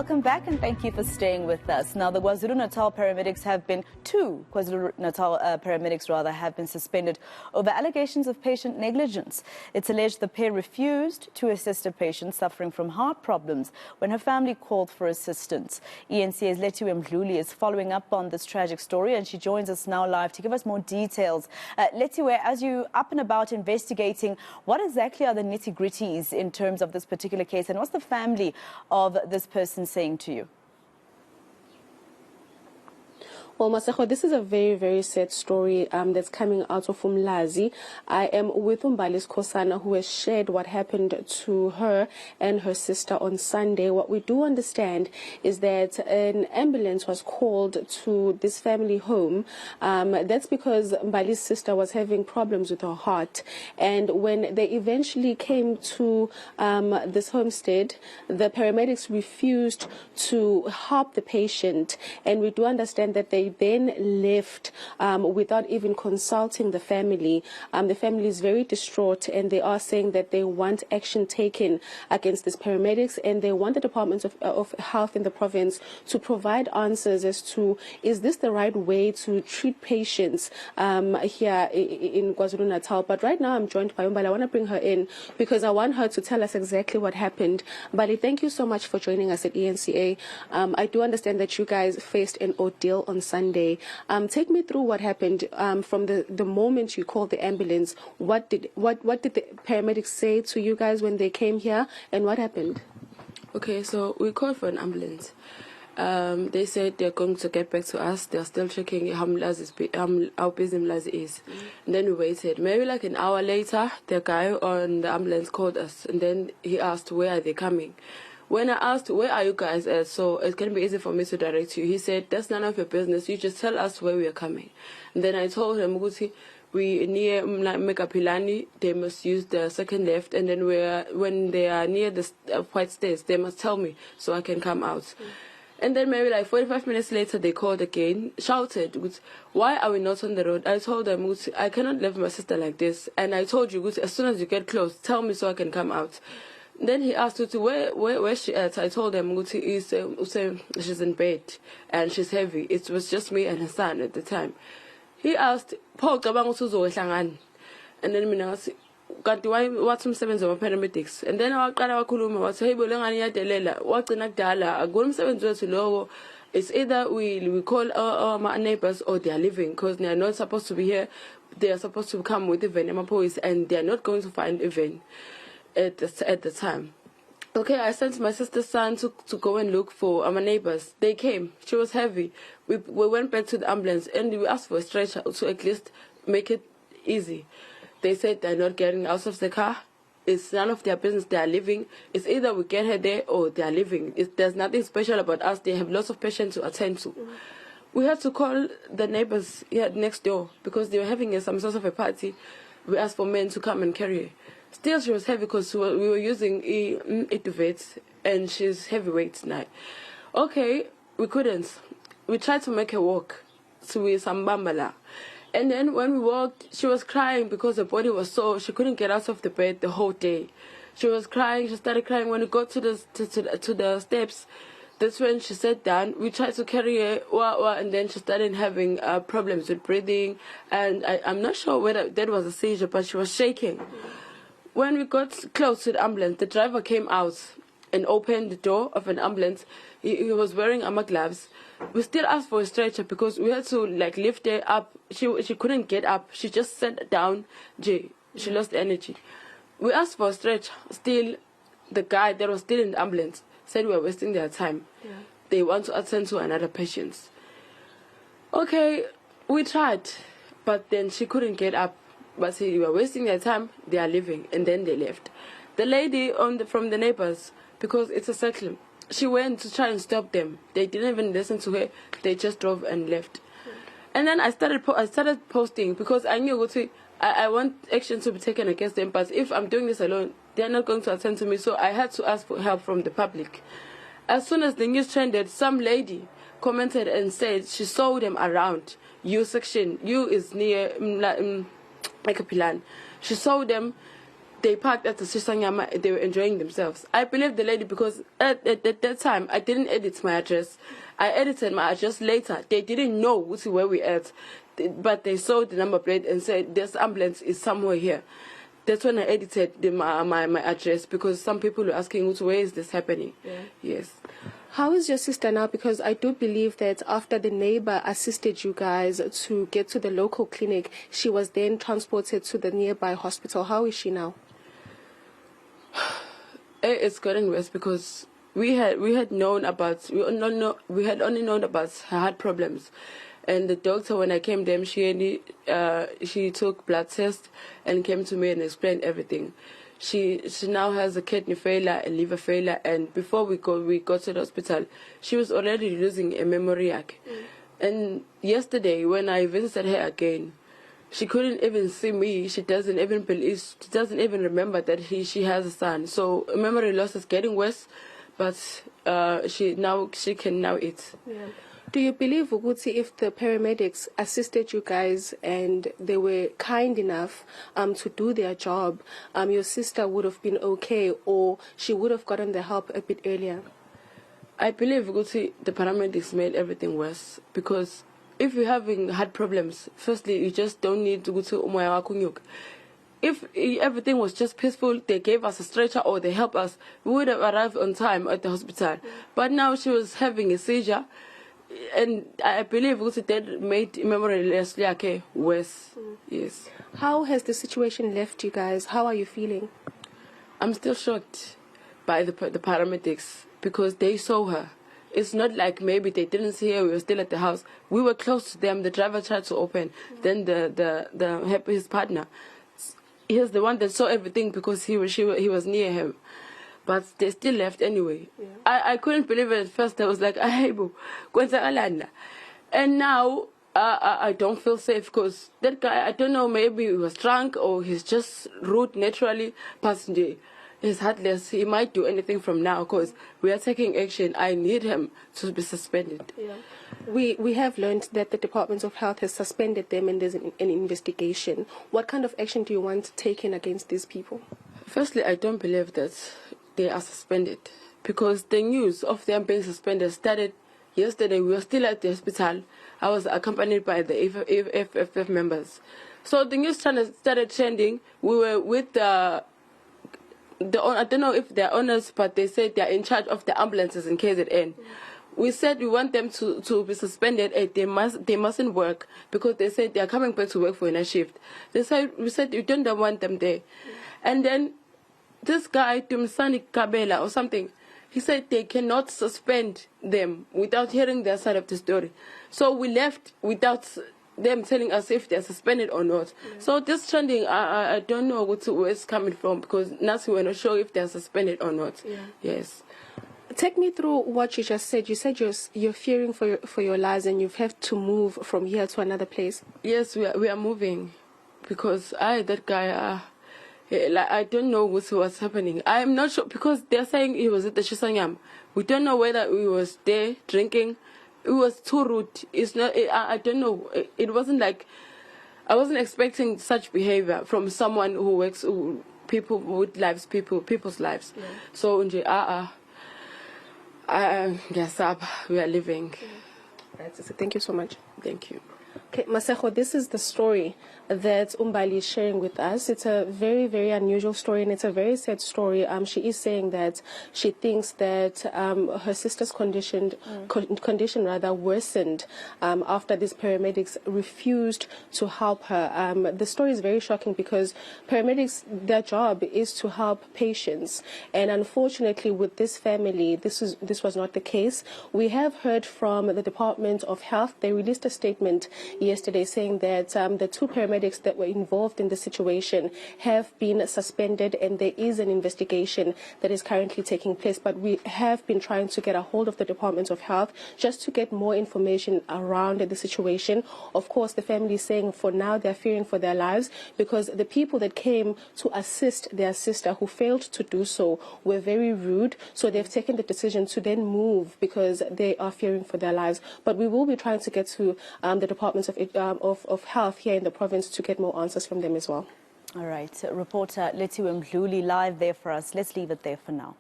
Welcome back and thank you for staying with us. Now, the KwaZulu-Natal paramedics have been, two KwaZulu-Natal paramedics have been suspended over allegations of patient negligence. It's alleged the pair refused to assist a patient suffering from heart problems when her family called for assistance. eNCA's Lethiwe Mdluli is following up on this tragic story and she joins us now live to give us more details. Lethiwe, as you up and about investigating, what exactly are the nitty-gritties in terms of this particular case and what's the family of this person saying to you? Well, Maseko, this is a very, very sad story that's coming out of Umlazi. I am with Umbali's Kosana, who has shared what happened to her and her sister on Sunday. What we do understand is that an ambulance was called to this family home. That's because Umbali's sister was having problems with her heart. And when they eventually came to this homestead, the paramedics refused to help the patient. And we do understand that they then left without even consulting the family. The family is very distraught and they are saying that they want action taken against these paramedics and they want the Department of Health in the province to provide answers as to is this the right way to treat patients here in KwaZulu-Natal. But right now I'm joined by Umbali. I want to bring her in because I want her to tell us exactly what happened. Umbali, thank you so much for joining us at eNCA. I do understand that you guys faced an ordeal on Sunday. Take me through what happened from the moment you called the ambulance. What did the paramedics say to you guys when they came here, and what happened? Okay, so we called for an ambulance. They said they're going to get back to us. They're still checking how busy Mlazi is. And then we waited. Maybe like an hour later, the guy on the ambulance called us, and then he asked, where are they coming? When I asked, where are you guys at, so it can be easy for me to direct you, he said, that's none of your business, you just tell us where we are coming. And then I told him, we near Mekapilani, they must use the second left, and then when they are near the white stairs, they must tell me so I can come out. And then maybe like 45 minutes later, they called again, shouted, why are we not on the road? I told them, I cannot leave my sister like this. And I told you, as soon as you get close, tell me so I can come out. Then he asked where she at. I told him she's in bed and she's heavy. It was just me and her son at the time. He asked, and then I said, what's some sevens of paramedics? And then I was it's either we call our neighbors or they are leaving because they are not supposed to be here. They are supposed to come with the van and they are not going to find a van at the time. Okay, I sent my sister's son to go and look for our neighbors. They came. She was heavy. We went back to the ambulance and we asked for a stretcher to at least make it easy. They said they're not getting out of the car. It's none of their business. They are leaving. It's either we get her there or they are leaving. There's nothing special about us. They have lots of patients to attend to. We had to call the neighbors here next door because they were having some sort of a party. We asked for men to come and carry her. Still, she was heavy because we were using Ituvet and she's heavyweight now. Okay, we couldn't. We tried to make her walk to Sambambala. And then when we walked, she was crying because her body was sore. She couldn't get out of the bed the whole day. She was crying. She started crying. When we got to the steps, that's when she sat down. We tried to carry her, and then she started having problems with breathing. And I'm not sure whether that was a seizure, but she was shaking. When we got close to the ambulance, the driver came out and opened the door of an ambulance. He was wearing armor gloves. We still asked for a stretcher because we had to lift her up. She couldn't get up. She just sat down. She lost energy. We asked for a stretcher. Still, the guy that was still in the ambulance said we were wasting their time. Yeah. They want to attend to another patient. Okay, we tried, but then she couldn't get up. But we were wasting their time. They are leaving, and then they left. The lady from the neighbors, because it's a circle, she went to try and stop them. They didn't even listen to her. They just drove and left. And then I started posting because I knew I want action to be taken against them. But if I'm doing this alone, they're not going to attend to me. So I had to ask for help from the public. As soon as the news trended, some lady commented and said she saw them around. U section. U is near Mekapilani. She saw them they parked at the Shisanyama, they were enjoying themselves. I believe the lady because at that time, I didn't edit my address. I edited my address later. They didn't know where we at, but they saw the number plate and said, this ambulance is somewhere here. That's when I edited my address because some people were asking, where is this happening? Yeah. Yes. How is your sister now? Because I do believe that after the neighbor assisted you guys to get to the local clinic, she was then transported to the nearby hospital. How is she now? It's getting worse because we had only known about her heart problems, and the doctor, when I came to him, she took blood test and came to me and explained everything. She now has a kidney failure and liver failure, and before we got to the hospital, she was already losing a memory. And yesterday when I visited her again, she couldn't even see me. She doesn't even remember that she has a son. So memory loss is getting worse, but she can now eat. Yeah. Do you believe, Uguti, if the paramedics assisted you guys and they were kind enough to do their job, your sister would have been okay, or she would have gotten the help a bit earlier? I believe, Uguti, the paramedics made everything worse because if you're having heart problems, firstly, you just don't need to go to umoya wakunyuk. If everything was just peaceful, they gave us a stretcher or they helped us, we would have arrived on time at the hospital. But now she was having a seizure, and I believe that made memory loss worse. Yes. How has the situation left you guys? How are you feeling? I'm still shocked by the paramedics because they saw her. It's not like maybe they didn't see her. We were still at the house. We were close to them. The driver tried to open. Then his partner, he's the one that saw everything because he was near him. But they still left anyway. Yeah. I couldn't believe it at first. I was like, and now I don't feel safe because that guy, I don't know, maybe he was drunk or he's just rude naturally. Passenger, he's heartless. He might do anything from now because we are taking action. I need him to be suspended. Yeah. We have learned that the Department of Health has suspended them and there's an investigation. What kind of action do you want taken against these people? Firstly, I don't believe that they are suspended because the news of them being suspended started yesterday. We were still at the hospital. I was accompanied by the FFF members. So the news started trending. We were with I don't know if they're owners, but they said they're in charge of the ambulances in KZN. We said we want them to be suspended and they mustn't work because they said they are coming back to work for a shift. We said we don't want them there. And then this guy, Tumsani Kabela or something, he said they cannot suspend them without hearing their side of the story. So we left without them telling us if they're suspended or not. Yeah. So this trending, I don't know where it's coming from because now we're not sure if they're suspended or not. Yeah. Yes. Take me through what you just said. You said you're fearing for your lives and you've had to move from here to another place. Yes, we are moving because that guy, I don't know what's happening. I'm not sure because they're saying he was at the Shisanyam. We don't know whether he was there drinking. It was too rude. It's not. I don't know. It wasn't like I wasn't expecting such behavior from someone who works people with lives, people's lives. Yeah. So yes, we are living. Yeah. Right, thank you so much. Thank you. Okay, Masego, this is the story that Umbali is sharing with us. It's a very, very unusual story, and it's a very sad story. She is saying that she thinks that her sister's condition worsened after these paramedics refused to help her. The story is very shocking because paramedics, their job is to help patients, and unfortunately, with this family, this was not the case. We have heard from the Department of Health. They released a statement yesterday saying that the two paramedics that were involved in the situation have been suspended and there is an investigation that is currently taking place. But we have been trying to get a hold of the Department of Health just to get more information around the situation. Of course, the family is saying for now they're fearing for their lives because the people that came to assist their sister who failed to do so were very rude. So they've taken the decision to then move because they are fearing for their lives. But we will be trying to get to the Department of Health here in the province to get more answers from them as well. All right, reporter Lethiwe Mdluli live there for us. Let's leave it there for now.